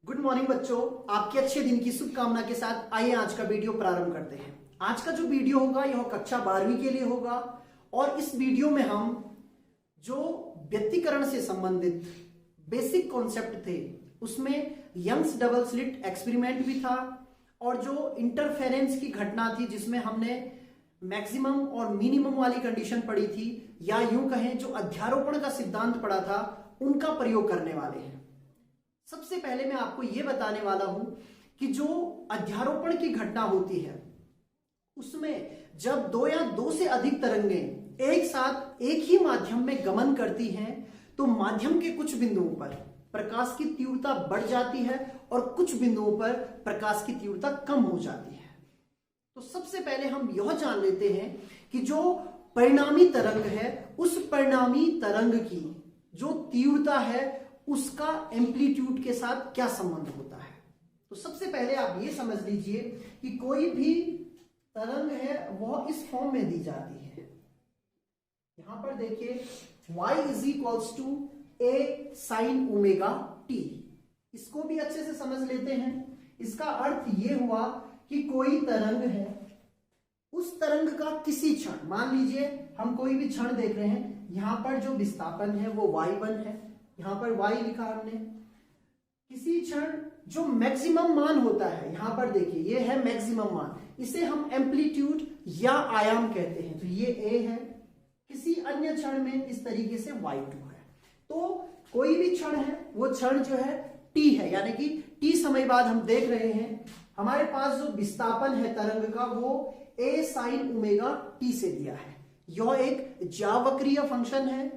Good morning बच्चों, आपके अच्छे दिन की शुभकामना के साथ आइए आज का वीडियो प्रारंभ करते हैं। आज का जो वीडियो होगा यह कक्षा 12वीं के लिए होगा और इस वीडियो में हम जो व्यक्तिकरण से संबंधित बेसिक कॉन्सेप्ट थे उसमें यंग्स डबल स्लिट एक्सपेरिमेंट भी था और जो इंटरफेरेंस की घटना थी जिसमें हमने मैक्सिमम और मिनिमम वाली कंडीशन पढ़ी थी, या यूं कहें जो अध्यारोपण का सिद्धांत पढ़ा था उनका प्रयोग करने वाले हैं। सबसे पहले मैं आपको यह बताने वाला हूं कि जो अध्यारोपण की घटना होती है उसमें जब दो या दो से अधिक तरंगें एक साथ एक ही माध्यम में गमन करती हैं तो माध्यम के कुछ बिंदुओं पर प्रकाश की तीव्रता बढ़ जाती है और कुछ बिंदुओं पर प्रकाश की तीव्रता कम हो जाती है। तो सबसे पहले हम यह जान लेते हैं कि जो परिणामी तरंग है उस परिणामी तरंग की जो तीव्रता है उसका एम्पलीट्यूड के साथ क्या संबंध होता है। तो सबसे पहले आप ये समझ लीजिए कि कोई भी तरंग है वह इस फॉर्म में दी जाती है। यहां पर देखिए y is equals to a sin omega t। इसको भी अच्छे से समझ लेते हैं। इसका अर्थ ये हुआ कि कोई तरंग है, उस तरंग का किसी क्षण, मान लीजिए हम कोई भी क्षण देख रहे हैं, यहां पर जो विस्थापन है वो y1 है, यहां पर y लिखा हमने। किसी क्षण जो मैक्सिमम मान होता है, यहां पर देखिए ये है मैक्सिमम मान, इसे हम एम्पलीट्यूड या आयाम कहते हैं, तो ये a है। किसी अन्य क्षण में इस तरीके से y2 है। तो कोई भी क्षण है वो क्षण जो है t है, यानी कि t समय बाद हम देख रहे हैं हमारे पास जो विस्थापन है तरंग का वो a sin ओमेगा t से दिया है। यह एक ज्यावक्रीय फंक्शन है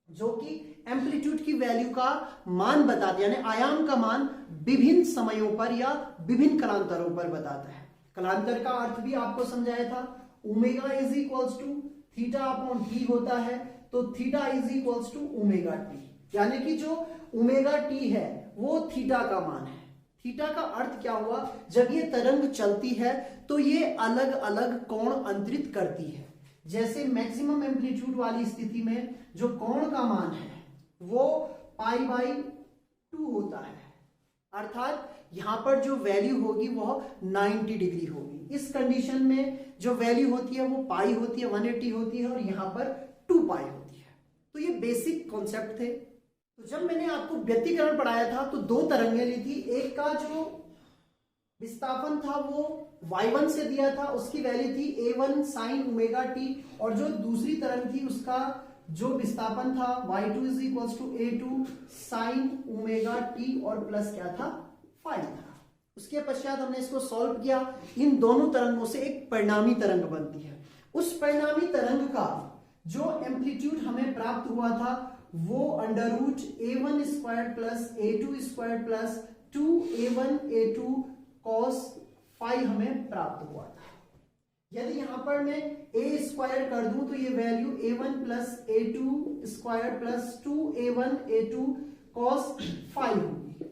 जो कि एम्पलीट्यूड की वैल्यू का मान बताता है, यानी आयाम का मान विभिन्न समयों पर या विभिन्न कालांतरों पर बताता है। कालांतर का अर्थ भी आपको समझाया था। Omega is equals to theta upon t होता है, तो theta is equals to omega t, यानी कि जो ओमेगा टी है वो थीटा का मान है। थीटा का अर्थ क्या हुआ, जब ये तरंग चलती है तो ये अलग अलग कोण अंतरित करती है। जैसे मैक्सिमम एम्पलीट्यूड वाली स्थिति में जो कोण का मान है वो π/2 होता है, अर्थात यहां पर जो वैल्यू होगी वह 90 डिग्री होगी। इस कंडीशन में जो वैल्यू होती है वो पाई होती है, 180 होती है, और यहां पर 2π होती है। तो ये बेसिक कॉन्सेप्ट थे। तो जब मैंने आपको व्यक्तिकरण पढ़ाया था तो दो तरंगें ली थी। एक का जो विस्थापन था वो y1 से दिया था, उसकी वैल्यू थी a1 sin ओमेगा t, और जो दूसरी तरंग थी उसका जो विस्थापन था y2 is equals to a2 sin omega t और प्लस क्या था, फाई था। उसके पश्चात हमने इसको सॉल्व किया। इन दोनों तरंगों से एक परिणामी तरंग बनती है। उस परिणामी तरंग का जो एम्पलीट्यूड हमें प्राप्त हुआ था वो under root a1 square plus a2 square plus 2a1 a2 cos phi हमें प्राप्त हुआ था। यदि यहां पर मैं a स्क्वायर कर दूं तो ये value a1 plus a2 square plus 2a1 a2 cos phi होगी।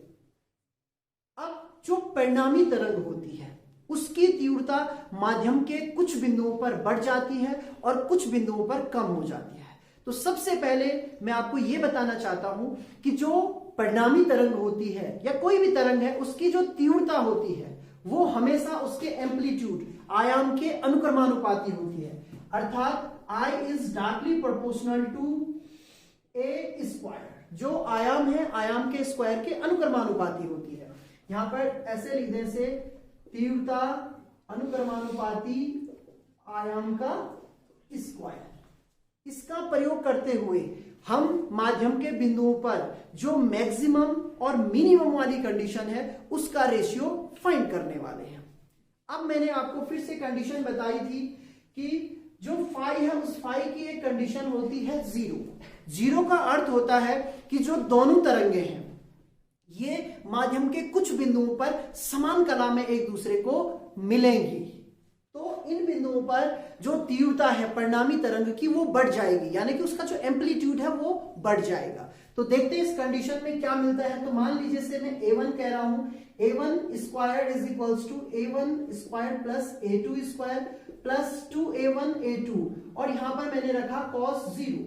अब जो परिणामी तरंग होती है उसकी तीव्रता माध्यम के कुछ बिंदुओं पर बढ़ जाती है और कुछ बिंदुओं पर कम हो जाती है। तो सबसे पहले मैं आपको यह बताना चाहता हूं कि जो परिणामी तरंग होती है या कोई भी तरंग है उसकी जो तीव्रता होती है वो हमेशा उसके एम्पलीट्यूड आयाम के अनुक्रमानुपाती होती है, अर्थात I is directly proportional to a square. जो आयाम है आयाम के स्क्वायर के अनुक्रमानुपाती होती है। यहां पर ऐसे लिखने से तीव्रता अनुक्रमानुपाती आयाम का स्क्वायर। इसका प्रयोग करते हुए हम माध्यम के बिंदुओं पर जो मैक्सिमम और मिनिमम वाली कंडीशन है उसका रेशियो फाइंड करने वाले हैं। अब मैंने आपको फिर से कंडीशन बताई थी कि जो फाई है उस फाई की एक कंडीशन होती है जीरो। जीरो का अर्थ होता है कि जो दोनों तरंगे हैं ये माध्यम के कुछ बिंदुओं पर समान कला में एक दूसरे को मिलेंगी, तो इन बिंदुओं पर जो तीव्रता है परिणामी तरंग की वो बढ़ जाएगी, यानी कि उसका जो एम्पलीट्यूड है वो बढ़ जाएगा। तो देखते हैं इस कंडीशन में क्या मिलता है। तो मान लीजिए से मैं a1 कह रहा हूं, a1 square is equals to a1 square plus a2 square plus 2a1 a2, और यहां पर मैंने रखा cos 0।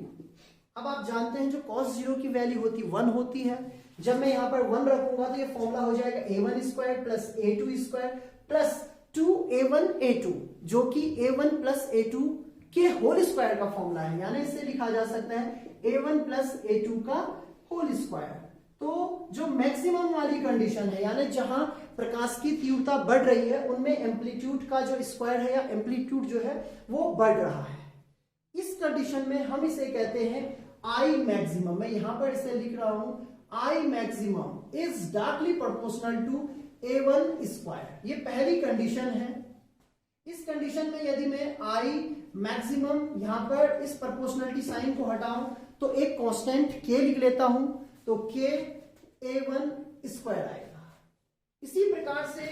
अब आप जानते हैं जो cos 0 की वैल्यू होती 1 होती है, जब मैं यहां पर 1 रखूंगा तो ये फॉर्मूला हो जाएगा a1 square plus a2 square plus 2a1 a2, जो कि a1 प्लस a2 के होल स्क्वायर का फॉर्मूला है, यानी इसे लिखा जा सकता है a1 प्लस a2 का होल स्क्वायर। तो जो मैक्सिमम वाली कंडीशन है, यानी जहां प्रकाश की तीव्रता बढ़ रही है, उनमें एम्पलीट्यूड का जो स्क्वायर है या एम्पलीट्यूड जो है वो बढ़ रहा है। इस कंडीशन में हम इसे कहते हैं आई मैक्सिमम। मैं यहां पर इसे लिख रहा हूं, I maximum is directly proportional to a1 square. ये पहली कंडीशन है। इस कंडीशन में यदि मैं आई मैक्सिमम यहां पर इस प्रोपोर्शनलिटी साइन को हटाऊं तो एक कांस्टेंट k लिख लेता हूं, तो k a1 स्क्वायर आएगा। इसी प्रकार से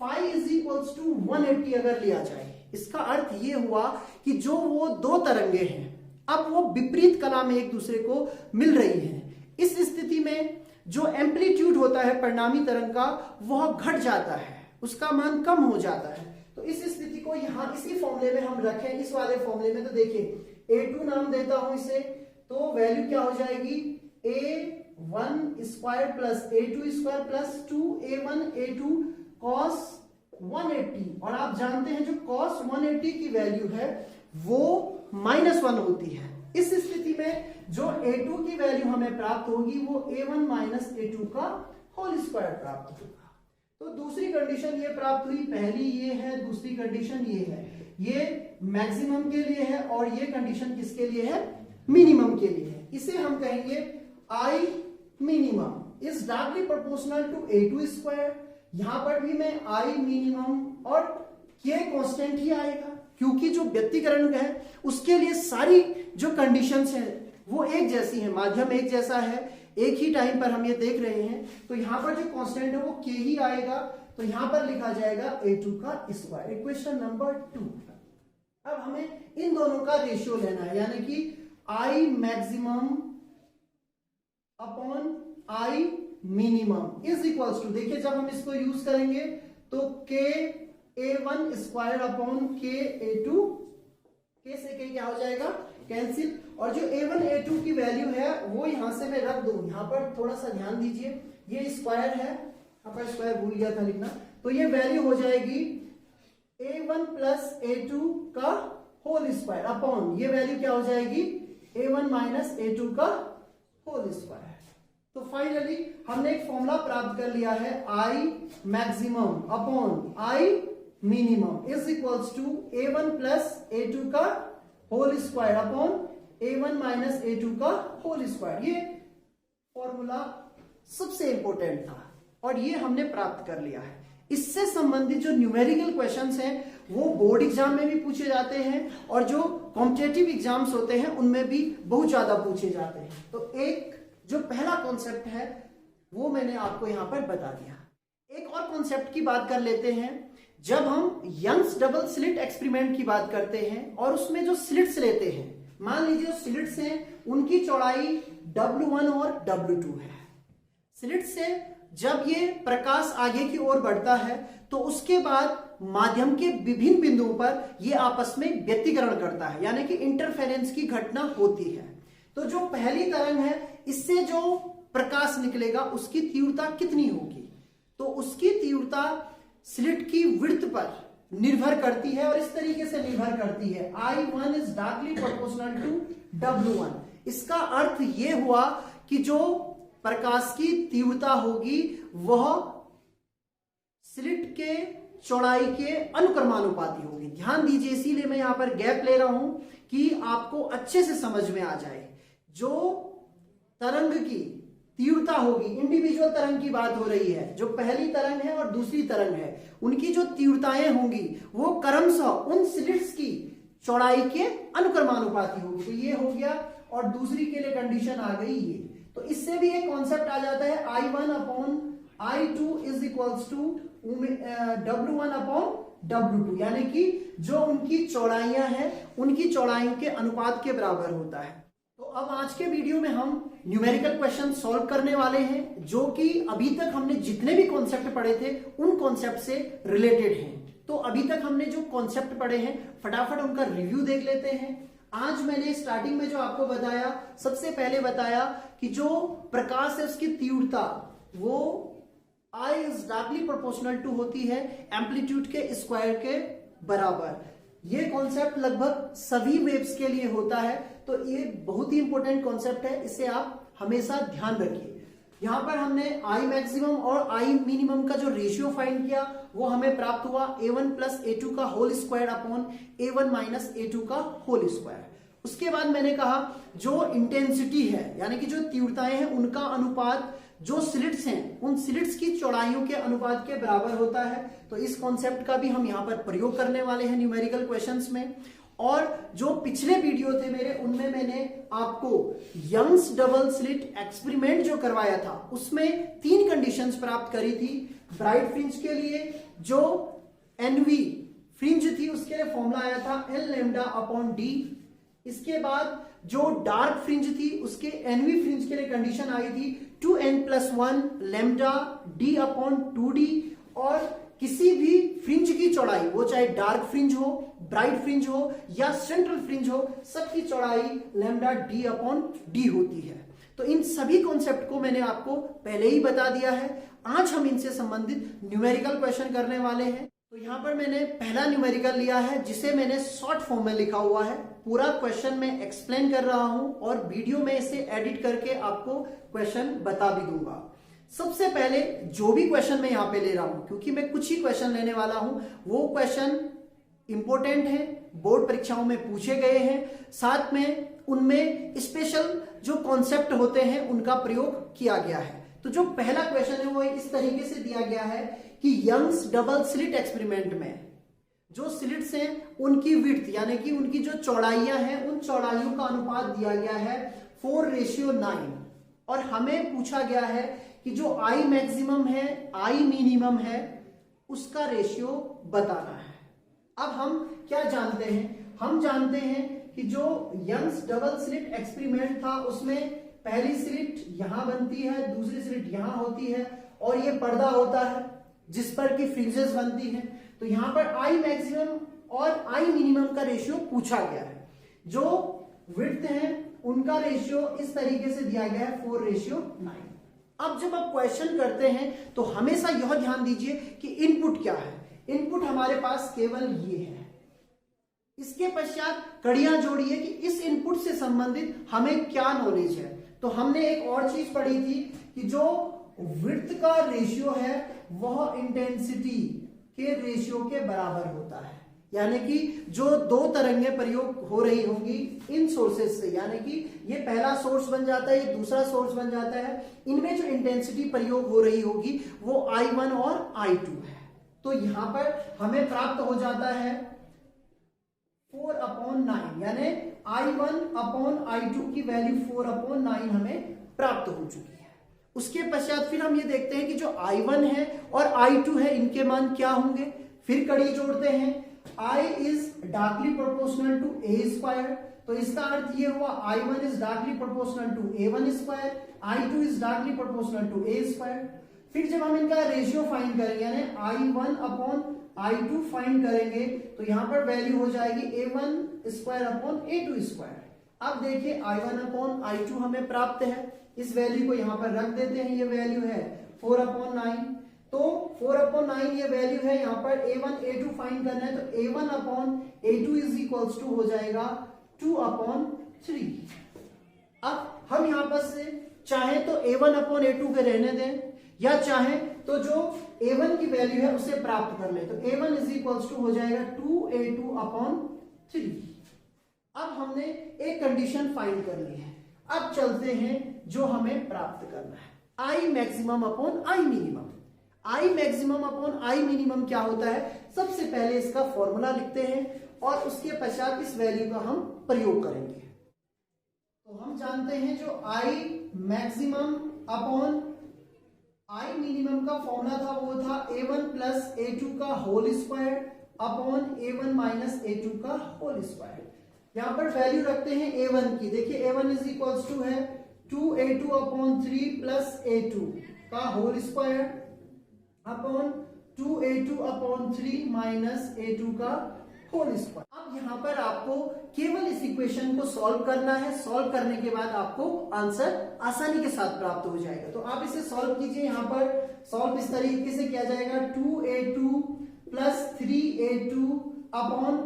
phi इज इक्वल्स टू 180 अगर लिया जाए, इसका अर्थ ये हुआ कि जो वो दो तरंगे हैं अब वो विपरीत कला में एक दूसरे को मिल रही हैं। इस स्थिति में जो एम्पलीट्यूड होता है परिणामी तरंग का वह घट जाता है, उसका मान कम हो जाता है। तो इस स्थिति को यहां इसी फॉर्मूले में हम रखें, इस वाले फॉर्मूले में, तो देखिए a2 नाम देता हूं इसे, तो वैल्यू क्या हो जाएगी a1 square plus a2 square plus 2a1 a2 cos 180। और आप जानते हैं जो cos 180 की वैल्यू है वो -1 होती है। इस स्थिति में जो a2 की वैल्यू हमें प्राप्त होगी वो a1 माइनस a2 का होल स्क्वायर प्राप्त होगा। तो दूसरी कंडीशन ये प्राप्त हुई, पहली ये है, दूसरी कंडीशन ये है। ये मैक्सिमम के लिए है और ये कंडीशन किसके लिए है? मिनिमम के लिए है। इसे हम कहेंगे I minimum is directly proportional to a2 square. यहां पर भी मैं आई मिनिमम और k कांस्टेंट ही आएगा, क्योंकि जो व्यतिकरण है उसके लिए सारी जो कंडीशंस हैं वो एक जैसी है, माध्यम एक जैसा है, एक ही टाइम पर हम ये देख रहे हैं। तो यहां पर जो कांस्टेंट है वो k ही आएगा, तो यहां पर लिखा जाएगा a2 का स्क्वायर। Equation number 2। अब हमें इन दोनों का रेशियो लेना है, यानी कि I maximum upon I minimum is equals to, देखिए जब हम इसको यूज करेंगे तो k a1 square upon k a2, k से k क्या हो जाएगा? कैंसिल। और जो a1 a2 की वैल्यू है वो यहां से मैं रख दूं, यहां पर थोड़ा सा ध्यान दीजिए, ये स्क्वायर है, यहां पर स्क्वायर भूल गया था लिखना, तो ये वैल्यू हो जाएगी a1 प्लस a2 का होल स्क्वायर अपॉन ये वैल्यू क्या हो जाएगी? a1 माइनस a2 का होल स्क्वायर। तो फाइनली हमने एक फॉर्मूला प्राप्त कर लिया है, I maximum upon I minimum is equals to a1 plus a2 का whole square upon a1 minus a2 का होल स्क्वायर। ये फॉर्मूला सबसे इंपॉर्टेंट था और ये हमने प्राप्त कर लिया है। इससे संबंधित जो न्यूमेरिकल क्वेश्चंस हैं वो बोर्ड एग्जाम में भी पूछे जाते हैं और जो कॉम्पिटिटिव एग्जाम्स होते हैं उनमें भी बहुत ज्यादा पूछे जाते हैं। तो एक जो पहला कॉन्सेप्ट है वो मैंने आपको यहां पर बता दिया। एक और कॉन्सेप्ट की बात कर लेते हैं। जब हम यंग्स डबल स्लिट एक्सपेरिमेंट की बात करते हैं और उसमें जो स्लिट्स लेते हैं, मान लीजिए जो स्लिट्स हैं उनकी चौड़ाई W1 और W2 है। स्लिट से जब ये प्रकाश आगे की ओर बढ़ता है तो उसके बाद माध्यम के विभिन्न बिंदुओं पर ये आपस में व्यतिकरण करता है, यानी कि इंटरफेरेंस की घटना होती है। तो जो पहली तरंग है इससे जो प्रकाश निकलेगा उसकी तीव्रता कितनी होगी? तो उसकी तीव्रता स्लिट की विड्थ पर निर्भर करती है और इस तरीके से निर्भर करती है, I1 is directly proportional to W1। इसका अर्थ यह हुआ कि जो प्रकाश की तीव्रता होगी वह स्लिट के चौड़ाई के अनुक्रमानुपाती होगी। ध्यान दीजिए, इसीलिए मैं यहां पर गैप ले रहा हूं कि आपको अच्छे से समझ में आ जाए। जो तरंग की तीव्रता होगी, इंडिविजुअल तरंग की बात हो रही है, जो पहली तरंग है और दूसरी तरंग है, उनकी जो तीव्रताएं होंगी वो क्रमशः उन स्लिट्स की चौड़ाई के अनुक्रमानुपाती होगी। तो ये हो गया और दूसरी के लिए कंडीशन आ गई ये। तो इससे भी एक कॉन्सेप्ट आ जाता है, I1 upon I2 is equals to W1 upon W2, यानी कि जो उनकी चौड़ाइयां हैं उनकी चौड़ाई के अनुपात के बराबर होता है। तो अब आज के वीडियो में हम न्यूमेरिकल क्वेश्चन सॉल्व करने वाले हैं जो कि अभी तक हमने जितने भी कॉन्सेप्ट पढ़े थे उन कॉन्सेप्ट से रिलेटेड हैं। तो अभी तक हमने जो कॉन्सेप्ट पढ़े हैं फटाफट उनका रिव्यू देख लेते हैं। आज मैंने स्टार्टिंग में जो आपको बताया, सबसे पहले बताया कि जो प्रकाश है उसकी तीव्रता वो I is directly proportional to होती है एम्पलीट्यूड के स्क्वायर के बराबर। ये कॉन्सेप्ट लगभग सभी वेव्स के लिए होता है, तो ये बहुत ही इंपॉर्टेंट कॉन्सेप्ट है, इसे आप हमेशा ध्यान रखिए। यहां पर हमने I मैक्सिमम और I मिनिमम का जो रेशियो फाइंड किया वो हमें प्राप्त हुआ A1 प्लस A2 का whole square upon A1 minus A2 का होल स्क्वायर। उसके बाद मैंने कहा जो इंटेंसिटी है यानी कि जो तीव्रताएं हैं उनका अनुपात जो स्लिट्स हैं उन स्लिट्स की चौड़ाइयों के अनुपात के बराबर होता है। तो इस कॉन्सेप्ट का भी हम यहां पर प्रयोग करने वाले हैं न्यूमेरिकल क्वेश्चंस में। और जो पिछले वीडियो थे मेरे उनमें मैंने आपको यंग्स डबल स्लिट एक्सपेरिमेंट जो करवाया था उसमें 3 कंडीशंस प्राप्त करी थी। ब्राइट फ्रिंज के लिए जो एनवी फ्रिंज थी उसके लिए फॉर्मूला आया था एल लैम्डा अपॉन डी। इसके बाद जो डार्क फ्रिंज थी उसके एनवी फ्रिंज के लिए कंडीशन आई थी 2n+1 lambda D upon 2d। और किसी भी फ्रिंज की चौड़ाई वो चाहे डार्क फ्रिंज हो, ब्राइट फ्रिंज हो या सेंट्रल फ्रिंज हो, सबकी चौड़ाई लैम्डा डी अपॉन डी होती है। तो इन सभी कॉन्सेप्ट को मैंने आपको पहले ही बता दिया है। आज हम इनसे संबंधित न्यूमेरिकल क्वेश्चन करने वाले हैं। तो यहां पर मैंने पहला न्यूमेरिकल लिया है जिसे मैंने शॉर्ट फॉर्म में लिखा हुआ है। पूरा क्वेश्चन मैं एक्सप्लेन कर रहा हूं और वीडियो में इसे एडिट करके आपको क्वेश्चन बता भी दूंगा। सबसे पहले जो भी क्वेश्चन मैं यहां पे ले रहा हूं, क्योंकि मैं कुछ ही क्वेश्चन लेने वाला हूं, वो क्वेश्चन इंपॉर्टेंट है, बोर्ड परीक्षाओं में पूछे गए हैं, साथ में उनमें स्पेशल जो कॉन्सेप्ट होते हैं उनका प्रयोग किया गया है। तो जो पहला क्वेश्चन है वो इस तरीके से दिया गया है कि यंग्स डबल स्लिट एक्सपेरिमेंट में जो स्लिट्स हैं उनकी विड्थ यानी कि उनकी जो चौड़ाइयां हैं उन चौड़ाइयों का अनुपात दिया गया है 4:9 और हमें पूछा गया है कि जो I मैक्सिमम है I मिनिमम है उसका रेशियो बताना है। अब हम क्या जानते हैं, हम जानते हैं कि जो यंग्स डबल स्लिट एक्सपेरिमेंट था उसमें पहली स्लिट यहां बनती है, दूसरी स्लिट यहां होती है और ये पर्दा होता है जिस पर की फ्रिंजेस बनती हैं। तो यहां पर I मैक्सिमम और I मिनिमम का रेशियो पूछा गया है। जो विड्थ है उनका रेशियो इस तरीके से दिया गया है 4:9। अब जब आप क्वेश्चन करते हैं तो हमेशा यह ध्यान दीजिए कि इनपुट क्या है। इनपुट हमारे पास केवल ये है, इसके पश्चात कड़ियां जोड़िए कि इस इनपुट से संबंधित हमें क्या नॉलेज है। तो हमने एक और चीज पढ़ी थी कि जो विड्थ का रेशियो है वह इंटेंसिटी के रेशियो के बराबर होता है। यानी कि जो 2 तरंगें प्रयोग हो रही होंगी इन सोर्सेस से, यानी कि ये पहला सोर्स बन जाता है, ये दूसरा सोर्स बन जाता है, इनमें जो इंटेंसिटी प्रयोग हो रही होगी वो I1 और I2 है। तो यहां पर हमें प्राप्त हो जाता है 4/9 यानी I1/I2 की वैल्यू 4/9 हमें प्राप्त हो चुकी है। उसके पश्चात फिर हम ये देखते हैं कि जो I1 है और I2 है इनके मान क्या होंगे। फिर कड़ी जोड़ते हैं, I is directly proportional to A square, तो इसका अर्थ ये हुआ I1 is directly proportional to A1 square, I2 is directly proportional to A square. फिर जब हम इनका रेशियो फाइंड करेंगे यानी I1/I2 फाइंड करेंगे तो यहां पर वैल्यू हो जाएगी A1 square upon A2 square. अब देखिए I1/I2 हमें प्राप्त है, इस वैल्यू को यहां पर रख देते हैं, ये वैल्यू है 4/9। तो 4/9 ये वैल्यू है, यहां पर A1 A2 फाइंड करना है तो A1/A2 इज इक्वल्स टू हो जाएगा 2/3। अब हम यहां पर से चाहे तो A1/A2 के रहने दें या चाहे तो जो A1 की वैल्यू है उसे प्राप्त कर ले, तो A1 इज इक्वल्स टू हो जाएगा 2A2/3। अब हमने एक कंडीशन फाइंड कर ली है। अब चलते हैं जो हमें प्राप्त करना है I maximum upon I minimum. I maximum upon I minimum क्या होता है, सबसे पहले इसका फॉर्मूला लिखते हैं और उसके पश्चात इस वैल्यू का हम प्रयोग करेंगे। तो हम जानते हैं जो I maximum upon I minimum का फॉर्मूला था वो था A1 प्लस A2 का whole square upon A1 minus A2 का होल स्क्वायर। यहां पर वैल्यू रखते हैं A1 की, देखिए A1 इज इक्वल्स टू है 2A2/3 प्लस A2 का whole square upon 2A2/3 minus A2 का होल स्क्वायर। अब अब यहाँ पर आपको केवल इस इक्वेशन को सॉल्व करना है। सॉल्व करने के बाद आपको आंसर आसानी के साथ प्राप्त हो जाएगा। तो आप इसे सॉल्व कीजिए। यहाँ पर सॉल्व इस तरीके से किया जाएगा, 2a2 प्लस 3a2 अपॉन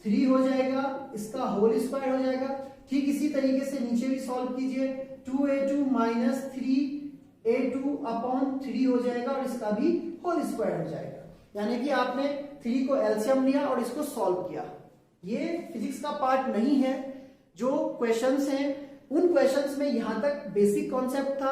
3 हो जाएगा, इसका होल स्क्वायर हो जाएगा। ठीक इसी तरीके से नीचे भी सॉल्व कीजिए, 2a2 माइनस 3a2 अपॉन 3 हो जाएगा और इसका भी होल स्क्वायर हो जाएगा। यानी कि आपने 3 को एलसीएम लिया और इसको सॉल्व किया। ये फिजिक्स का पार्ट नहीं है। जो क्वेश्चंस हैं उन क्वेश्चंस में यहां तक बेसिक कॉन्सेप्ट था।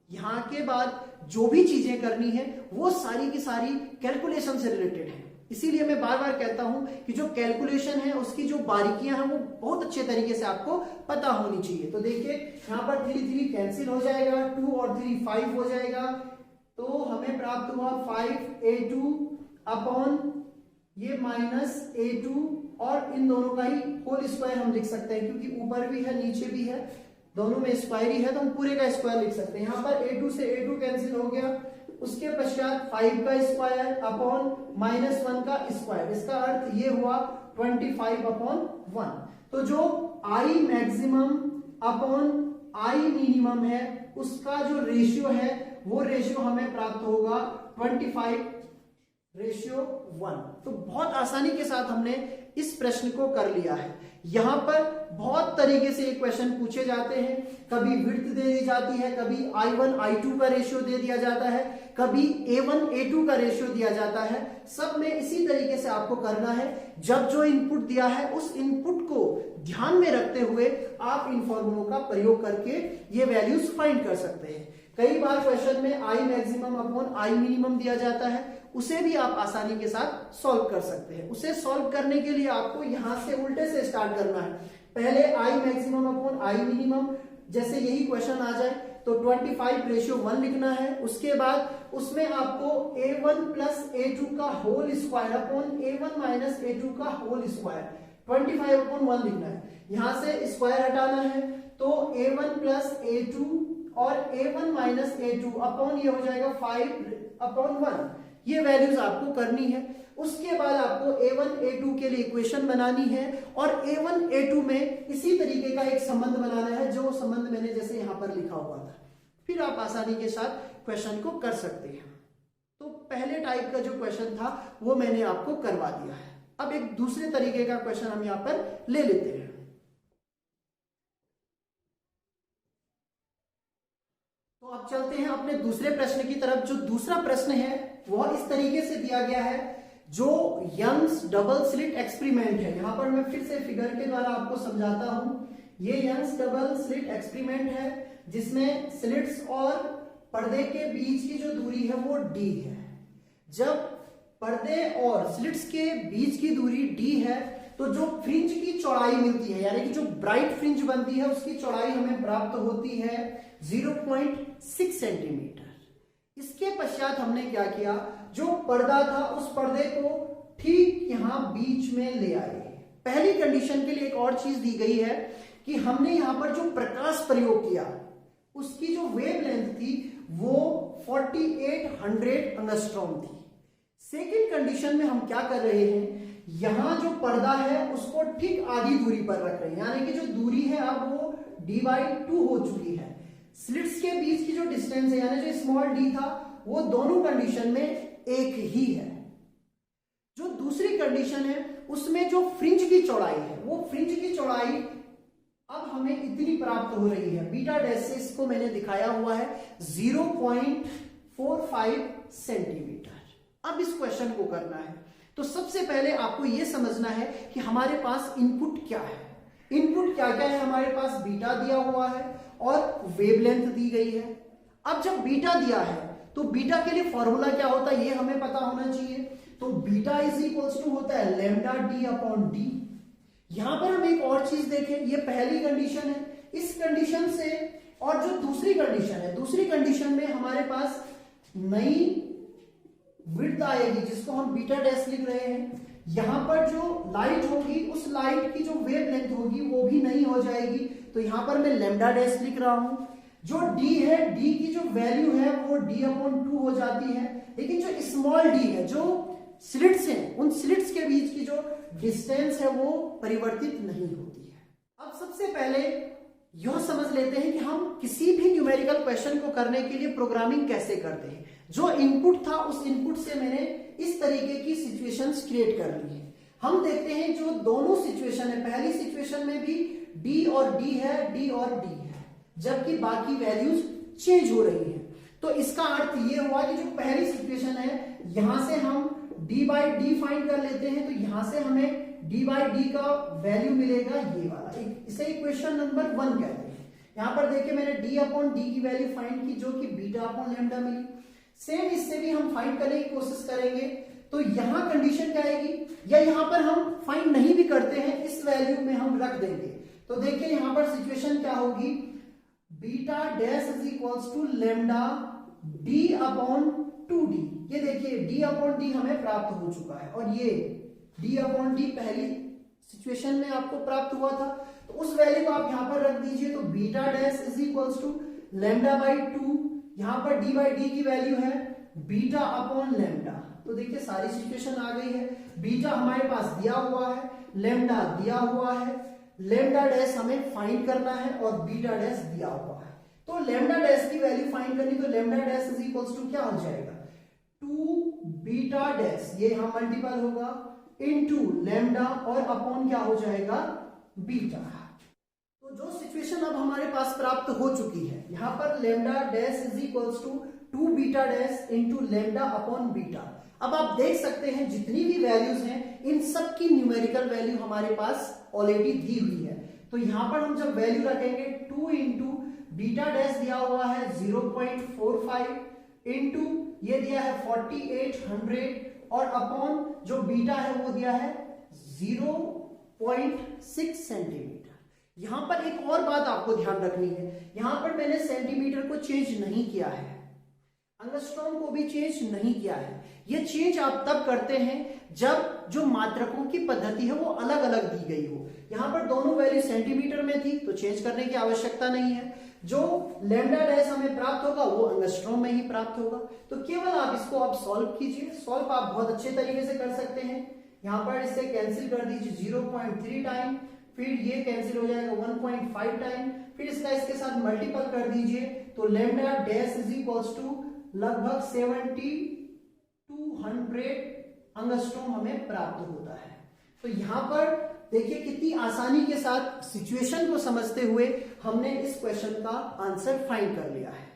यहां के बाद जो भी चीजें करनी है वो सारी की सारी कैलकुलेशन से रिलेटेड है। इसीलिए मैं बार बार कहता हूं कि जो कैलकुलेशन है उसकी जो बारीकियां हैं वो बहुत अच्छे तरीके से आपको पता होनी चाहिए। तो देखिए यहां पर 3 कैंसिल हो जाएगा, 2 और 3 5 हो जाएगा। तो हमें प्राप्त हुआ 5a2 अपॉन ये माइनस a2 और इन दोनों का ही होल स्क्वायर हम लिख सकते हैं, क्योंकि ऊपर भी है नीचे भी है, दोनों में स्क्वायर ही है तो हम पूरे का स्क्वायर लिख सकते हैं। यहाँ पर a2 से a2 कैंसिल हो गया, उसके पश्चात 5 का स्क्वायर अपॉन -1 का स्क्वायर। इसका अर्थ ये हुआ 25 अपॉन 1। तो जो I maximum upon I minimum है उसका जो रेशियो है वो रेशियो हमें प्राप्त होगा 25:1। तो बहुत आसानी के साथ हमने इस प्रश्न को कर लिया है। यहां पर बहुत तरीके से ये क्वेश्चन पूछे जाते हैं। कभी विड्थ दे दी जाती है, कभी I1 I2 का रेशियो दे दिया जाता है, कभी A1 A2 का रेशियो दिया जाता है। सब में इसी तरीके से आपको करना है। जब जो इनपुट दिया है उस इनपुट को ध्यान में रखते हुए आप इन फॉर्मूलों का प्रयोग करके ये वैल्यूज फाइंड कर सकते हैं। कई बार क्वेश्चन में I maximum upon I minimum दिया जाता है, उसे भी आप आसानी के साथ सॉल्व कर सकते हैं। उसे सॉल्व करने के लिए आपको यहां से उल्टे से स्टार्ट करना है। पहले I maximum upon I minimum, जैसे यही क्वेश्चन आ जाए तो 25:1 लिखना है। उसके बाद उसमें आपको A1 प्लस A2 का whole square upon A1 minus A2 का होल स्क्वायर 25/1 लिखना है। यहां से स्क्वायर हटाना है तो A1 प्लस A2 और A1 माइनस A2 अपॉन ये हो जाएगा 5/1। ये वैल्यूज आपको करनी है। उसके बाद आपको A1 A2 के लिए इक्वेशन बनानी है और A1 A2 में इसी तरीके का एक संबंध बनाना है जो संबंध मैंने जैसे यहां पर लिखा हुआ था। फिर आप आसानी के साथ क्वेश्चन को कर सकते हैं। तो पहले टाइप का जो क्वेश्चन था वो मैंने आपको करवा दिया है। अब एक दूसरे तरीके का क्वेश्चन हम यहां पर ले लेते हैं। तो अब चलते हैं अपने दूसरे प्रश्न की तरफ। जो दूसरा प्रश्न है वह इस तरीके से दिया गया है, जो यंग्स डबल स्लिट एक्सपेरिमेंट है। यहां पर मैं फिर से फिगर के द्वारा आपको समझाता हूं। ये यंग्स डबल स्लिट एक्सपेरिमेंट है जिसमें स्लिट्स और पर्दे के बीच की जो दूरी है वो d है। जब पर्दे और स्लिट्स के बीच की दूरी d है तो जो फ्रिंज की चौड़ाई मिलती है, यानी कि जो ब्राइट फ्रिंज बनती है उसकी चौड़ाई हमें प्राप्त होती है 0.6 सेंटीमीटर। इसके पश्चात हमने क्या किया, जो पर्दा था उस पर्दे को ठीक यहां बीच में ले आए। पहली कंडीशन के लिए एक और चीज दी गई है कि हमने यहां पर जो प्रकाश प्रयोग किया उसकी जो वेवलेंथ थी वो 4800 एंगस्ट्रॉम थी। सेकेंड कंडीशन में हम क्या कर रहे हैं, यहां जो पर्दा है उसको ठीक आधी दूरी पर रख रहे हैं, यानी कि जो दूरी है अब वो d/2 हो चुकी है। स्लिट्स के बीच की जो डिस्टेंस है यानी जो स्मॉल d था वो दोनों कंडीशन में एक ही है। जो दूसरी कंडीशन है उसमें जो फ्रिंज की चौड़ाई है वो फ्रिंज की चौड़ाई अब हमें इतनी प्राप्त हो रही है। बीटा डैश से इसको मैंने दिखाया हुआ है 0.45 सेंटीमीटर। अब इस क्वेश्चन को करना है तो सबसे पहले आपको यह समझना है कि हमारे पास इनपुट क्या है। इनपुट क्या क्या है हमारे पास, बीटा दिया हुआ है और वेवलेंथ दी गई है। अब जब बीटा दिया है तो बीटा के लिए फॉर्मूला क्या होता है ये हमें पता होना चाहिए। तो बीटा इज इक्वल्स टू होता है लैम्डा d अपॉन डी। यहां पर हम एक और चीज देखें, ये पहली कंडीशन है। इस कंडीशन से और जो दूसरी कंडीशन है, दूसरी कंडीशन में हमारे पास नई विड्थ आएगी जिसको हम बीटा डैश लिख रहे हैं। यहां पर जो लाइट होगी उस लाइट की जो वेवलेंथ होगी वो भी नई हो जाएगी, तो यहां पर मैं लैम्डा डैश लिख रहा हूं। जो d है, d की जो वैल्यू है वो d/2 हो जाती है, लेकिन जो स्मॉल d है, जो स्लिट्स हैं उन स्लिट्स के बीच की जो डिस्टेंस है वो परिवर्तित नहीं होती है। अब सबसे पहले यह समझ लेते हैं कि हम किसी भी न्यूमेरिकल क्वेश्चन को करने के लिए प्रोग्रामिंग कैसे करते हैं। जो इनपुट था उस इनपुट से मैंने इस तरीके की सिचुएशंस क्रिएट कर ली है। हम देखते हैं जो दोनों सिचुएशन है, पहली सिचुएशन में भी डी और डी है, डी और डी है, जबकि बाकी वैल्यूज चेंज हो रही है। तो इसका अर्थ ये हुआ कि जो पहली सिचुएशन है यहां से हम डी बाई डी फाइंड कर लेते हैं, तो यहां से हमें डी बाई डी का वैल्यू मिलेगा ये वाला, इसे इक्वेशन नंबर 1 कहते हैं। यहां पर देखिए मैंने डी अपॉन डी की वैल्यू फाइंड की जो कि बीटा अपॉन लैम्डा मिली। सेम इससे भी हम फाइंड करने की कोशिश करेंगे, तो यहां कंडीशन क्या आएगी, या यहां पर हम फाइंड नहीं भी करते हैं इस वैल्यू में हम रख देंगे। तो देखिए यहां पर सिचुएशन क्या होगी, beta dash is equals to lambda D upon 2d। ये देखिए डी अपॉन डी हमें प्राप्त हो चुका है और ये डी अपॉन डी पहली सिचुएशन में आपको प्राप्त हुआ था, तो उस वैल्यू को आप यहां पर रख दीजिए। तो beta dash is equals to lambda by 2, यहां पर डी बाई डी की वैल्यू है बीटा अपॉन लैम्डा। तो देखिए सारी सिचुएशन आ गई है, बीटा हमारे पास दिया हुआ है, लैम्डा दिया हुआ है, लैम्डा डैश हमें फाइंड करना है और बीटा डैश दिया हुआ है। तो लैम्डा डैश की वैल्यू फाइंड करनी, तो lambda dash is equals to क्या हो जाएगा, 2 बीटा डैश, ये यहां मल्टीपल होगा, इनटू लैम्डा और अपॉन क्या हो जाएगा बीटा। तो जो सिचुएशन अब हमारे पास प्राप्त हो चुकी है, यहां पर lambda dash is equals to 2 beta dash into lambda upon beta. अब आप देख सकते हैं जितनी भी वैल्यूज हैं इन सब की न्यूमेरिकल वैल्यू हमारे पास ऑलरेडी दी हुई है। तो यहां पर हम जब वैल्यू रखेंगे 2 इंटू बीटा डैश दिया हुआ है 0.45 इंटू ये दिया है 4800 और अपॉन जो बीटा है वो दिया है 0.6 सेंटीमीटर। यहां पर एक और बात आपको ध्यान रखनी है, यहां पर मैंने सेंटीमीटर को चेंज नहीं किया है, एंगस्ट्रॉम को भी चेंज नहीं किया है। ये चेंज आप तब करते हैं जब जो मात्रकों की पद्धति है वो अलग अलग दी गई हो। यहां पर दोनों वैल्यू सेंटीमीटर में थी तो चेंज करने की आवश्यकता नहीं है। जो लैम्डा डैश हमें प्राप्त होगा वो एंगस्ट्रॉम में ही प्राप्त होगा। तो केवल आप इसको आप सॉल्व कीजिए। सॉल्व आप बहुत अच्छे तरीके से कर सकते हैं। यहां पर इससे कैंसिल कर दीजिए 0.3 टाइम, फिर ये कैंसिल हो जाएगा 1.5 टाइम, फिर इसका इसके साथ मल्टीपल कर दीजिए तो lambda dash is equals to लगभग 7200 एंगस्ट्रॉम हमें प्राप्त होता है। तो यहां पर देखिए कितनी आसानी के साथ सिचुएशन को समझते हुए हमने इस क्वेश्चन का आंसर फाइंड कर लिया है।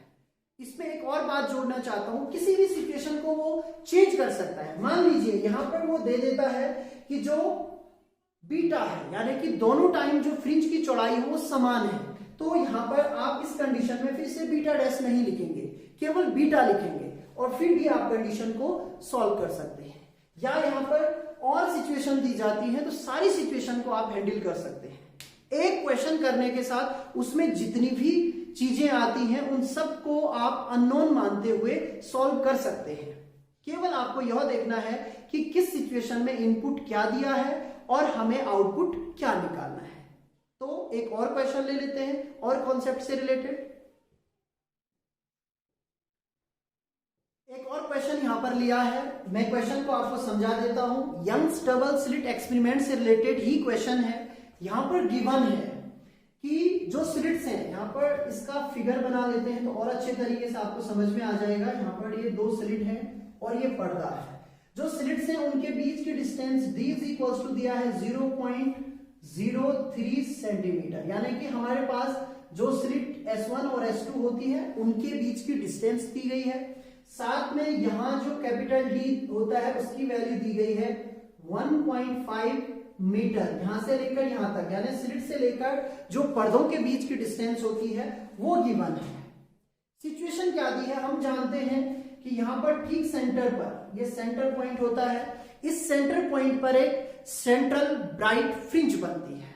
इसमें एक और बात जोड़ना चाहता हूं, किसी भी सिचुएशन को वो चेंज कर सकता है। मान लीजिए यहां पर वो दे देता है कि जो बीटा है यानी कि दोनों टाइम जो फ्रिंज की चौड़ाई है वो समान है, तो यहां पर आप इस कंडीशन में फिर से बीटा डैश नहीं लिखेंगे, केवल बीटा लिखेंगे और फिर भी आप कंडीशन को सॉल्व कर सकते हैं। या यहां पर और सिचुएशन दी जाती है तो सारी सिचुएशन को आप हैंडल कर सकते हैं। एक क्वेश्चन करने के साथ उसमें जितनी भी चीजें आती हैं उन सब को आप अननोन मानते हुए सॉल्व कर सकते हैं। केवल आपको यह देखना है कि किस सिचुएशन में इनपुट क्या दिया है और हमें आउटपुट क्या निकालना है। तो एक और क्वेश्चन ले लेते हैं और कॉन्सेप्ट से रिलेटेड। एक और क्वेश्चन यहां पर लिया है, मैं क्वेश्चन को आपको समझा देता हूं। यंग्स डबल स्लिट एक्सपेरिमेंट से रिलेटेड ही क्वेश्चन है। यहां पर गिवन है कि जो स्लिट्स हैं, यहां पर इसका फिगर बना लेते हैं तो और अच्छे तरीके से आपको समझ में आ जाएगा। यहां पर ये 2 स्लिट है और ये पर्दा है। जो स्लिट्स हैं उनके बीच की distance d is equals to दिया है 0.03 सेंटीमीटर, यानी कि हमारे पास जो स्लिट S1 और S2 होती है उनके बीच की डिस्टेंस दी गई है। साथ में यहां जो कैपिटल D होता है उसकी वैल्यू दी गई है 1.5 मीटर, यहां से लेकर यहां तक, यानी स्लिट से लेकर जो पर्दों के बीच की डिस्टेंस होती है वो गिवन है। सिचुएशन क्या दी है, हम जानते हैं कि यहां पर ठीक सेंटर पर ये सेंटर पॉइंट होता है, इस सेंटर पॉइंट पर एक सेंट्रल ब्राइट फ्रिंज बनती है।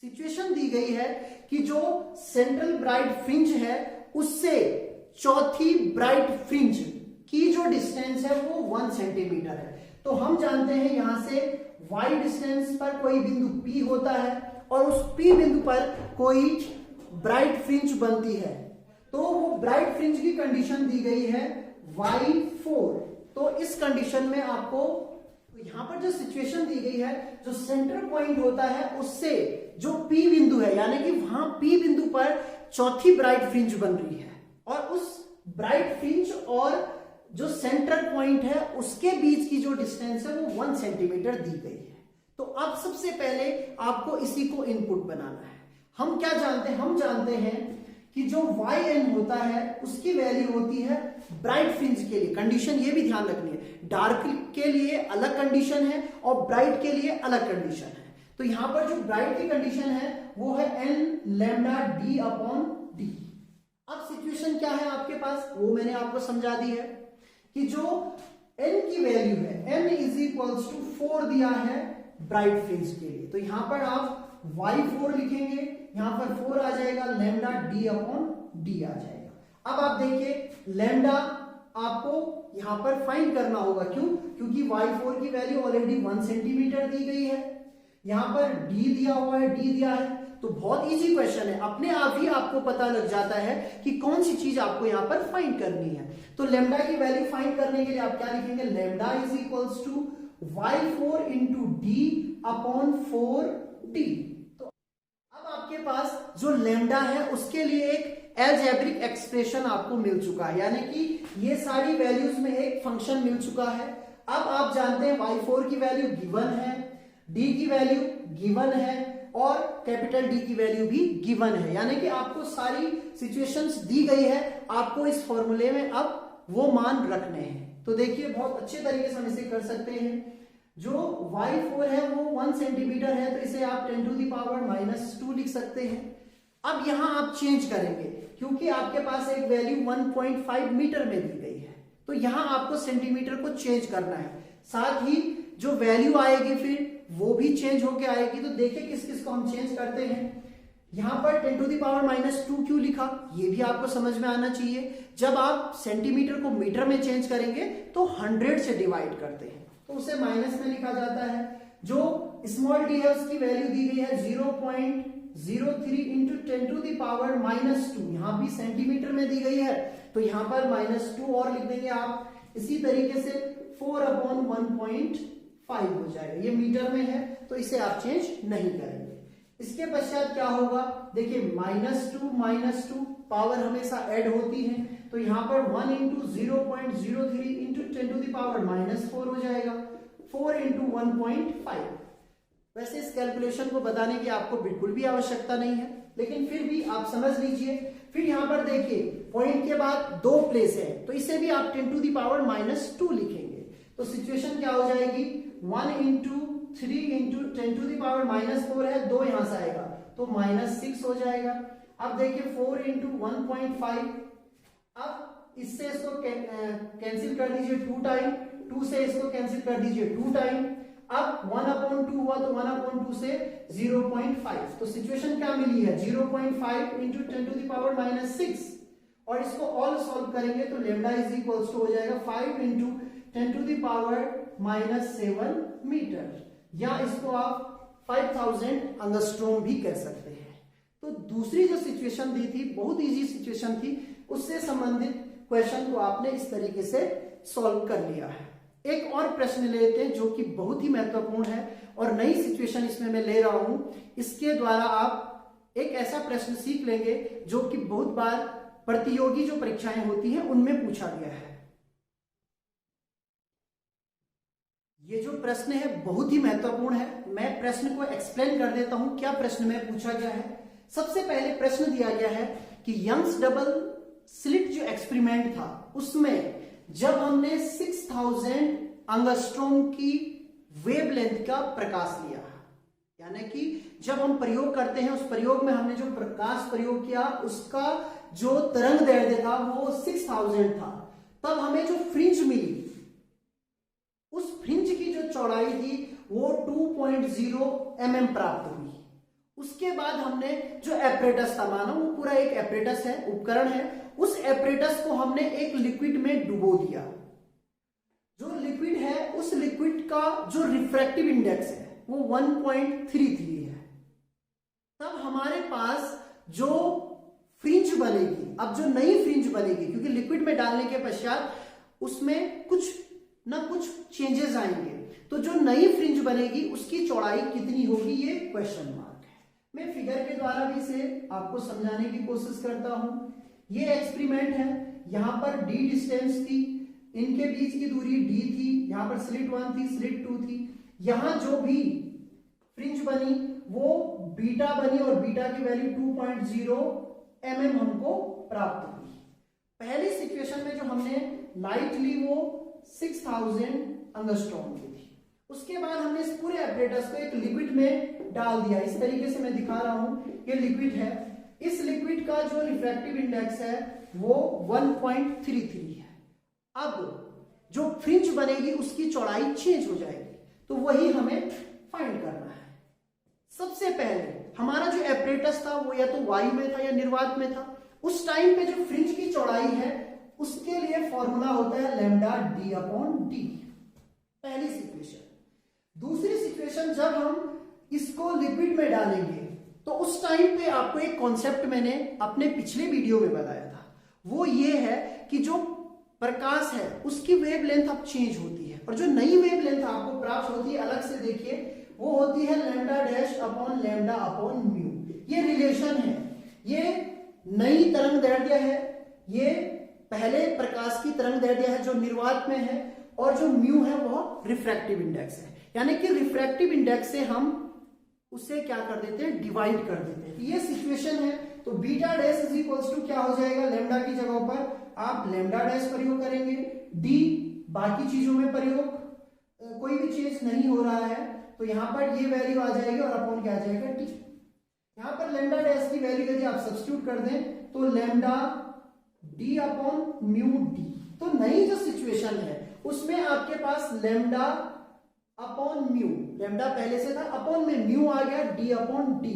सिचुएशन दी गई है कि जो सेंट्रल ब्राइट फ्रिंज है उससे चौथी ब्राइट फ्रिंज की जो डिस्टेंस है वो 1 सेंटीमीटर है। तो हम जानते हैं यहां से y डिस्टेंस पर कोई बिंदु P होता है और उस P बिंदु पर कोई ब्राइट फ्रिंज बनती है। तो वो ब्राइट फ्रिंज की कंडीशन दी गई है y4। तो और इस कंडीशन में आपको यहां पर जो सिचुएशन दी गई है, जो सेंटर पॉइंट होता है उससे जो P बिंदु है, यानी कि वहां P बिंदु पर चौथी ब्राइट फ्रिंज बन रही है और उस ब्राइट फ्रिंज और जो सेंटर पॉइंट है उसके बीच की जो डिस्टेंस है वो 1 सेंटीमीटर दी गई है। तो अब सबसे पहले आपको इसी को इनपुट बनाना है। हम क्या जानते हैं? हम जानते हैं कि जो yn होता है उसकी वैल्यू होती है ब्राइट फ्रिंज के लिए। कंडीशन ये भी ध्यान रखनी है, डार्क के लिए अलग कंडीशन है और ब्राइट के लिए अलग कंडीशन है। तो यहां पर जो ब्राइट की कंडीशन है वो है n lambda d upon d। अब सिचुएशन क्या है आपके पास, वो मैंने आपको समझा दी है कि जो n की वैल्यू है n इज इक्वल्स टू 4 दिया है ब्राइट फ्रिंज के लिए। तो यहां पर आप y4 लिखेंगे, यहां पर 4 आ जाएगा, लैम्डा d अपॉन d आ जाएगा। अब आप देखिए लैम्डा आपको यहां पर फाइंड करना होगा, क्यों? क्योंकि y4 की वैल्यू ऑलरेडी 1 सेंटीमीटर दी गई है, यहां पर d दिया हुआ है, d दिया है। तो बहुत इजी क्वेश्चन है, अपने आप ही आपको पता लग जाता है कि कौन सी चीज आपको यहां पर फाइंड करनी है। तो लैम्डा की वैल्यू फाइंड करने के लिए आप क्या लिखेंगे? Lambda is equals to y4 into d upon 4d। तो अब आपके पास जो लैम्डा है उसके लिए एक अलजेब्रिक एक्सप्रेशन आपको मिल चुका है, यानी कि ये सारी वैल्यूज में एक फंक्शन मिल चुका है। अब आप जानते हैं y4 की वैल्यू गिवन है, d की वैल्यू गिवन है और कैपिटल D की वैल्यू भी गिवन है, यानी कि आपको सारी सिचुएशंस दी गई है, आपको इस फॉर्मूले में अब वो मान रखने हैं। तो देखिए बहुत अच्छे तरीके से हम इसे कर सकते हैं। जो y4 है वो 1 सेंटीमीटर है, तो इसे आप 10 टू द पावर -2 लिख सकते हैं। अब यहां आप चेंज करेंगे क्योंकि आपके पास एक वैल्यू 1.5 मीटर में दी गई है, तो यहां आपको सेंटीमीटर को चेंज करना है, साथ ही जो वैल्यू आएगी फिर वो भी चेंज होके आएगी। तो देखिए किस किस को हम चेंज करते हैं। यहां पर 10 टू द पावर -2 क्यों लिखा, ये भी आपको समझ में आना चाहिए। जब आप सेंटीमीटर को मीटर में चेंज करेंगे तो 100 से डिवाइड करते हैं, तो उसे माइनस में लिखा जाता है। जो स्मॉल d है उसकी वैल्यू दी गई है 0.03 इंटू 10 टू द पावर -2, यहां भी सेंटीमीटर में दी गई है, तो यहां पर -2 और लिख देंगे आप। इसी तरीके से 4 अपॉन 1.5 हो जाएगा, ये मीटर में है तो इसे आप चेंज नहीं करेंगे। इसके पश्चात क्या होगा, देखिए -2 पावर हमेशा ऐड होती है, तो यहां पर 1 into 0.03 into 10 to the power -4 हो जाएगा, 4 इंटू 1.5। वैसे इस कैलकुलेशन को बताने की आपको बिल्कुल भी आवश्यकता नहीं है, लेकिन फिर भी आप समझ लीजिए। फिर यहां पर देखिए पॉइंट के बाद 2 प्लेस है, तो इसे भी आप 10 टू द पावर -2 लिखेंगे। तो सिचुएशन क्या हो जाएगी, 1 into 3 into 10 to the power -4 है, 2 यहां से आएगा तो -6 हो जाएगा। अब देखिए 4 इंटू 1.5, अब इससे इसको कैंसिल कर दीजिए 2 टाइम, 2 से इसको कैंसिल कर दीजिए 2 टाइम। अब 1/2 हुआ तो 1/2 से 0.5, तो सिचुएशन क्या मिली है 0.5 इंटू 10 टू द पावर -6, और इसको ऑल सॉल्व करेंगे तो लैम्डा इज इक्वल्स टू हो जाएगा 5 into 10 to the power -7 metre, या इसको आप 5000 एंगस्ट्रॉम भी कह सकते हैं। तो दूसरी जो सिचुएशन दी थी बहुत इजी सिचुएशन थी, उससे संबंधित क्वेश्चन को आपने इस तरीके से सॉल्व कर लिया है। एक और प्रश्न लेते हैं जो कि बहुत ही महत्वपूर्ण है और नई सिचुएशन इसमें मैं ले रहा हूं, इसके द्वारा आप एक ऐसा प्रश्न सीख लेंगे जो कि बहुत बार प्रतियोगी जो परीक्षाएं होती हैं उनमें पूछा गया है। ये जो प्रश्न है बहुत ही महत्वपूर्ण है, मैं प्रश्न को एक्सप्लेन कर देता हूं क्या प्रश्न में पूछा गया है। सबसे पहले प्रश्न दिया गया है कि यंग्स डबल स्लिट जो एक्सपेरिमेंट था उसमें जब हमने 6000 एंगस्ट्रॉम की वेवलेंथ का प्रकाश लिया, यानी कि जब हम प्रयोग करते हैं उस प्रयोग में हमने जो प्रकाश प्रयोग किया उसका जो तरंग दैर्ध्य था वो 6000 था, तब हमें जो फ्रिंज मिली उस फ्रिंज की जो चौड़ाई थी वो 2.0 mm प्राप्त हुई। उसके बाद हमने जो एपरेटस था, मानो वो पूरा एक एपरेटस है, उपकरण है, उस एपरेटस को हमने एक लिक्विड में डुबो दिया। जो लिक्विड है उस लिक्विड का जो रिफ्रैक्टिव इंडेक्स है वो 1.33 है। तब हमारे पास जो फ्रिंज बनेगी, अब जो नई फ्रिंज बनेगी, क्योंकि लिक्विड में डालने के पश्चात उसमें कुछ ना कुछ चेंजेस आएंगे। तो जो नई फ्रिंज बनेगी उसकी चौड़ाई कितनी होगी, ये क्वेश्चन मार्क है। मैं फिगर के द्वारा भी इसे आपको समझाने की कोशिश करता हूं। ये एक्सपेरिमेंट है, यहां पर d डिस्टेंस थी, इनके बीच की दूरी d थी, यहां पर स्लिट 1 थी, स्लिट 2 थी। यहां जो भी फ्रिंज बनी वो बीटा बनी और बीटा की वैल्यू 2.0 mm हमको प्राप्त हुई। पहली सिचुएशन में जो हमने लाइट ली वो 6000 एंगस्ट्रॉम की थी। उसके बाद हमने इस पूरे एपरेटस को एक लिक्विड में डाल दिया। इस तरीके से मैं दिखा रहा हूं, ये लिक्विड है। इस लिक्विड का जो रिफ्रैक्टिव इंडेक्स है वो 1.33 है। अब जो फ्रिंज बनेगी उसकी चौड़ाई चेंज हो जाएगी, तो वही हमें फाइंड करना है। सबसे पहले हमारा जो एपरेटस था वो या तो वायु में था या निर्वात में था। उस टाइम पे जो फ्रिंज की चौड़ाई है उसके लिए फॉर्मूला होता है लैम्डा d अपॉन डी। पहली सिचुएशन। दूसरी सिचुएशन, जब हम इसको लिक्विड में डालेंगे तो उस टाइम पे आपको एक कॉन्सेप्ट मैंने अपने पिछले वीडियो में बताया था, वो ये है कि जो प्रकाश है उसकी वेवलेंथ अब चेंज होती है और जो नई वेवलेंथ आपको प्राप्त होती है, अलग से देखिए, वो होती है lambda dash upon lambda upon mu. ये रिलेशन है, ये नई तरंग दैर्ध्य है, ये पहले प्रकाश की तरंग दैर्ध्य है जो निर्वात में है, और जो म्यू है वह रिफ्रैक्टिव इंडेक्स है। यानी कि रिफ्रैक्टिव इंडेक्स से हम उसे क्या कर देते हैं, डिवाइड कर देते हैं। ये सिचुएशन है, तो beta dash is equals to क्या हो जाएगा, लैम्डा की जगह पर आप लैम्डा डैश प्रयोग करेंगे, डी बाकी चीजों में प्रयोग, कोई भी चेंज नहीं हो रहा है, तो यहां पर ये वैल्यू आ जाएगी और अपॉन क्या आ जाएगा, टी। यहां पर लैम्डा डैश की वैल्यू यदि आप सब्स्टिट्यूट कर दें तो lambda D upon mu D. तो नई जो सिचुएशन है उसमें आपके पास लैम्डा अपॉन म्यू, लैम्डा पहले से था, अपॉन में म्यू आ गया, डी अपॉन डी।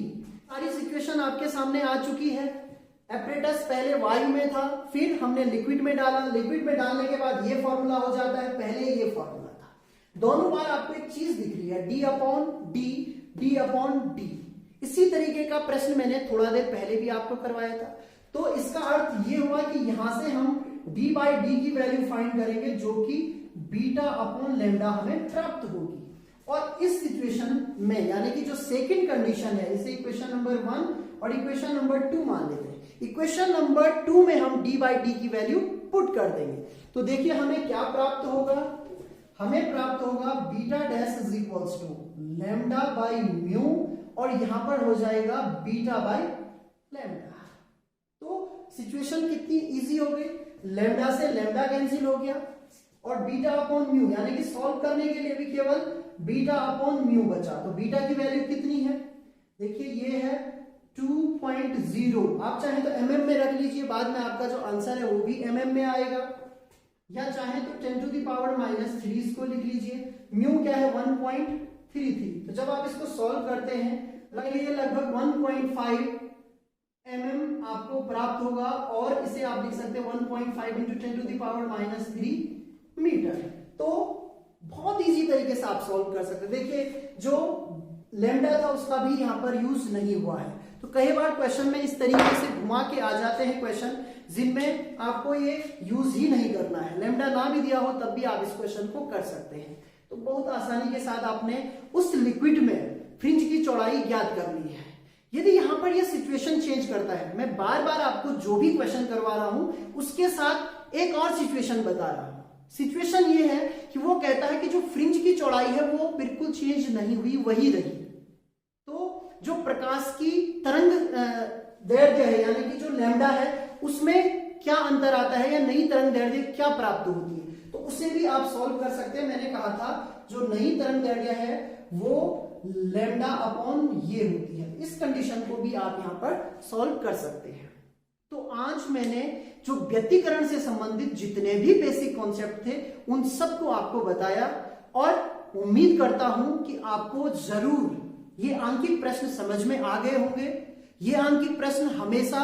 सारी सिचुएशन आपके सामने आ चुकी है। एपरेटस पहले वायु में था, फिर हमने लिक्विड में डाला, लिक्विड में डालने के बाद ये फॉर्मूला हो जाता है, पहले ये फॉर्मूला था। दोनों बार आपको एक चीज दिख रही है, D upon D, D upon D. इसी तरीके का प्रश्न मैंने थोड़ा देर पहले भी आपको करवाया था। तो इसका अर्थ ये हुआ कि यहां से हम d बाई डी की वैल्यू फाइंड करेंगे जो कि बीटा अपॉन लैम्डा हमें प्राप्त होगी। और इस सिचुएशन में यानी कि जो सेकंड कंडीशन है, इसे इक्वेशन नंबर 1 और इक्वेशन नंबर 2 मान लेते हैं। इक्वेशन नंबर 2 में हम d बाई डी की वैल्यू पुट कर देंगे, तो देखिए हमें क्या प्राप्त होगा, हमें प्राप्त होगा beta dash is equals to lambda by mu, और यहां पर हो जाएगा बीटा बाई लैम्डा। तो सिचुएशन कितनी इजी हो गई, लैम्डा से लैम्डा कैंसिल हो गया और बीटा अपॉन म्यू, यानी कि सॉल्व करने के लिए भी केवल बीटा अपॉन म्यू बचा। तो बीटा की वैल्यू कितनी है, देखिए ये है 2.0। आप चाहे तो mm में रख लीजिए, बाद में आपका जो आंसर है वो भी mm में आएगा, या चाहे तो 10 टू द पावर -3 इसको लिख लीजिए। म्यू क्या है 1.33। तो जब आप इसको सॉल्व करते हैं ये लगभग 1.5 mm आपको प्राप्त होगा, और इसे आप लिख सकते हैं 1.5 into 10 to the power -3 metre. तो बहुत इजी तरीके से आप सॉल्व कर सकते हैं। देखिए जो लैम्डा था उसका भी यहाँ पर यूज नहीं हुआ है। तो कई बार क्वेश्चन में इस तरीके से घुमा के आ जाते हैं क्वेश्चन जिनमें आपको ये यूज ही नहीं करना है, लैम्डा ना भी दिया हो तब भी आप इस क्वेश्चन को कर सकते हैं। तो बहुत आसानी के साथ आपने उस लिक्विड में फ्रिंज की चौड़ाई ज्ञात कर ली है। यदि यहां पर ये सिचुएशन चेंज करता है, मैं बार बार आपको जो भी क्वेश्चन करवा रहा हूं उसके साथ एक और सिचुएशन बता रहा हूं। सिचुएशन ये है कि वो कहता है कि जो फ्रिंज की चौड़ाई है वो बिल्कुल चेंज नहीं हुई, वही रही। तो जो प्रकाश की तरंग दैर्ध्य है यानी कि जो लैम्डा है उसमें क्या अंतर आता है, या नई तरंग दैर्ध्य क्या प्राप्त होती है, तो उसे भी आप सॉल्व कर सकते हैं। मैंने कहा था जो नई तरंग दैर्ध्य है वो लैम्डा अपॉन ये होती है। इस कंडीशन को भी आप यहां पर सॉल्व कर सकते हैं। तो आज मैंने जो व्यतिकरण से संबंधित जितने भी बेसिक कॉन्सेप्ट थे उन सबको आपको बताया, और उम्मीद करता हूं कि आपको जरूर ये आंकिक प्रश्न समझ में आ गए होंगे। ये आंकिक प्रश्न हमेशा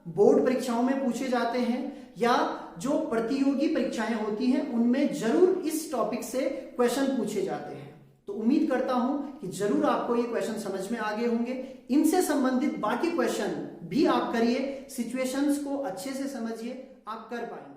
बोर्ड परीक्षाओं में पूछे जाते हैं, या जो प्रतियोगी परीक्षाएं होती हैं उनमें जरूर इस टॉपिक से क्वेश्चन पूछे जाते हैं। तो उम्मीद करता हूं कि जरूर आपको ये क्वेश्चन समझ में आ गए होंगे। इनसे संबंधित बाकी क्वेश्चन भी आप करिए, सिचुएशंस को अच्छे से समझिए, आप कर पाएंगे।